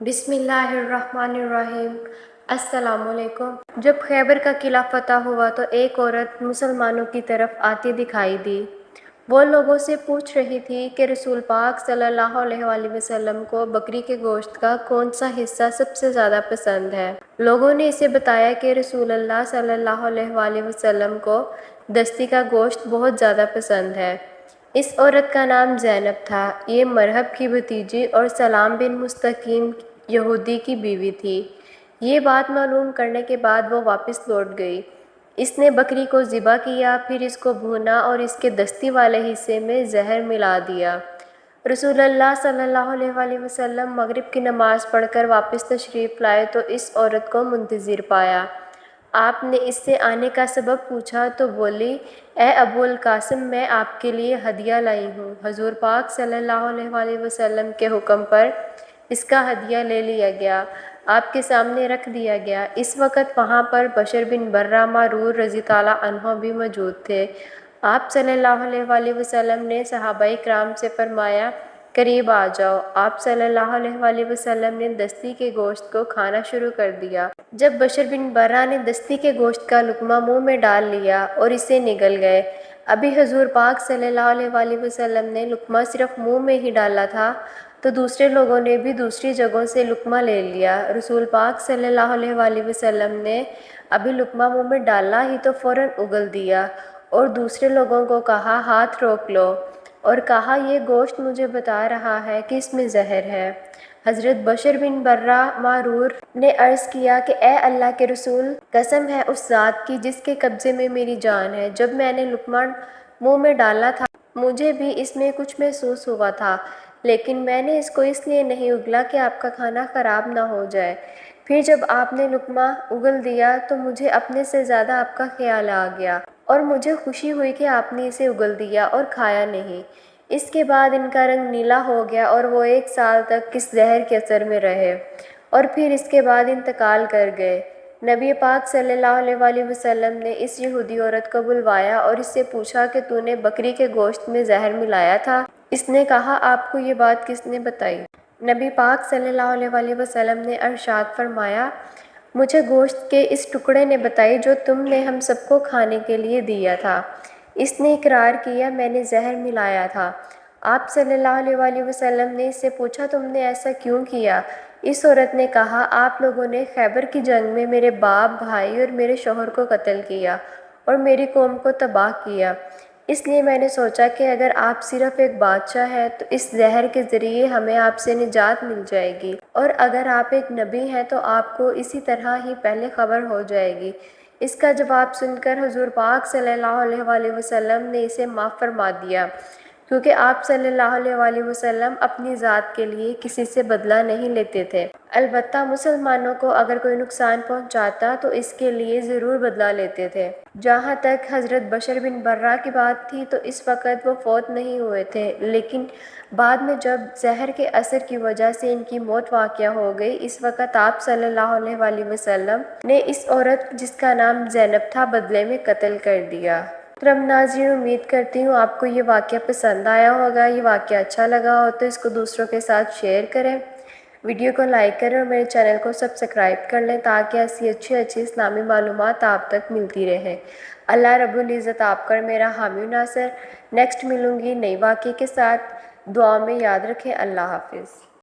بسم اللہ الرحمن الرحیم۔ السلام علیکم۔ جب خیبر کا قلعہ فتح ہوا تو ایک عورت مسلمانوں کی طرف آتی دکھائی دی۔ وہ لوگوں سے پوچھ رہی تھی کہ رسول پاک صلی اللہ علیہ وآلہ وسلم کو بکری کے گوشت کا کون سا حصہ سب سے زیادہ پسند ہے۔ لوگوں نے اسے بتایا کہ رسول اللہ صلی اللہ علیہ وآلہ وسلم کو دستی کا گوشت بہت زیادہ پسند ہے۔ اس عورت کا نام زینب تھا۔ یہ مرہب کی بھتیجی اور سلام بن مستقیم یہودی کی بیوی تھی۔ یہ بات معلوم کرنے کے بعد وہ واپس لوٹ گئی۔ اس نے بکری کو ذبح کیا، پھر اس کو بھونا اور اس کے دستی والے حصے میں زہر ملا دیا۔ رسول اللہ صلی اللہ علیہ وآلہ وسلم مغرب کی نماز پڑھ کر واپس تشریف لائے تو اس عورت کو منتظر پایا۔ آپ نے اس سے آنے کا سبب پوچھا تو بولی، اے ابو القاسم، میں آپ کے لیے ہدیہ لائی ہوں۔ حضور پاک صلی اللہ علیہ وآلہ وسلم کے حکم پر اس کا ہدیہ لے لیا گیا، آپ کے سامنے رکھ دیا گیا۔ اس وقت وہاں پر بشر بن برہ معرور رضی اللہ عنہ بھی موجود تھے۔ آپ صلی اللہ علیہ وآلہ وسلم نے صحابہ کرام سے فرمایا، قریب آ جاؤ۔ آپ صلی اللہ علیہ وآلہ وسلم نے دستی کے گوشت کو کھانا شروع کر دیا۔ جب بشر بن برہ نے دستی کے گوشت کا لقمہ منہ میں ڈال لیا اور اسے نگل گئے، ابھی حضور پاک صلی اللہ علیہ وآلہ وسلم نے لقمہ صرف منہ میں ہی ڈالا تھا تو دوسرے لوگوں نے بھی دوسری جگہوں سے لقمہ لے لیا۔ رسول پاک صلی اللہ علیہ وآلہ وسلم نے ابھی لقمہ منہ میں ڈالا ہی تو فوراً اگل دیا اور دوسرے لوگوں کو کہا، ہاتھ روک لو، اور کہا، یہ گوشت مجھے بتا رہا ہے کہ اس میں زہر ہے۔ حضرت بشر بن برہ معرور نے عرض کیا کہ اے اللہ کے رسول، قسم ہے اس ذات کی جس کے قبضے میں میری جان ہے، جب میں نے لقمہ منہ میں ڈالا تھا مجھے بھی اس میں کچھ محسوس ہوا تھا، لیکن میں نے اس کو اس لیے نہیں اگلا کہ آپ کا کھانا خراب نہ ہو جائے۔ پھر جب آپ نے لقمہ اگل دیا تو مجھے اپنے سے زیادہ آپ کا خیال آ گیا اور مجھے خوشی ہوئی کہ آپ نے اسے اگل دیا اور کھایا نہیں۔ اس کے بعد ان کا رنگ نیلا ہو گیا اور وہ 1 سال تک اس زہر کے اثر میں رہے اور پھر اس کے بعد انتقال کر گئے۔ نبی پاک صلی اللہ علیہ وآلہ وسلم نے اس یہودی عورت کو بلوایا اور اس سے پوچھا کہ تو نے بکری کے گوشت میں زہر ملایا تھا؟ اس نے کہا، آپ کو یہ بات کس نے بتائی؟ نبی پاک صلی اللہ علیہ وآلہ وسلم نے ارشاد فرمایا، مجھے گوشت کے اس ٹکڑے نے بتائی جو تم نے ہم سب کو کھانے کے لیے دیا تھا۔ اس نے اقرار کیا، میں نے زہر ملایا تھا۔ آپ صلی اللہ علیہ وآلہ وسلم نے اس سے پوچھا، تم نے ایسا کیوں کیا؟ اس عورت نے کہا، آپ لوگوں نے خیبر کی جنگ میں میرے باپ، بھائی اور میرے شوہر کو قتل کیا اور میری قوم کو تباہ کیا، اس لیے میں نے سوچا کہ اگر آپ صرف ایک بادشاہ ہیں تو اس زہر کے ذریعے ہمیں آپ سے نجات مل جائے گی، اور اگر آپ ایک نبی ہیں تو آپ کو اسی طرح ہی پہلے خبر ہو جائے گی۔ اس کا جواب سن کر حضور پاک صلی اللہ علیہ وآلہ وسلم نے اسے معاف فرما دیا، کیونکہ آپ صلی اللہ علیہ وآلہ وسلم اپنی ذات کے لیے کسی سے بدلہ نہیں لیتے تھے، البتہ مسلمانوں کو اگر کوئی نقصان پہنچاتا تو اس کے لیے ضرور بدلہ لیتے تھے۔ جہاں تک حضرت بشر بن برہ کی بات تھی تو اس وقت وہ فوت نہیں ہوئے تھے، لیکن بعد میں جب زہر کے اثر کی وجہ سے ان کی موت واقع ہو گئی، اس وقت آپ صلی اللہ علیہ وآلہ وسلم نے اس عورت جس کا نام زینب تھا بدلے میں قتل کر دیا۔ محترم ناظرین، امید کرتی ہوں آپ کو یہ واقعہ پسند آیا ہوگا۔ یہ واقعہ اچھا لگا ہو تو اس کو دوسروں کے ساتھ شیئر کریں، ویڈیو کو لائک کریں اور میرے چینل کو سبسکرائب کر لیں تاکہ ایسی اچھی اسلامی معلومات آپ تک ملتی رہے۔ اللہ رب العزت آپ کا میرا حامی و ناصر۔ نیکسٹ ملوں گی نئی واقعے کے ساتھ، دعا میں یاد رکھیں۔ اللہ حافظ۔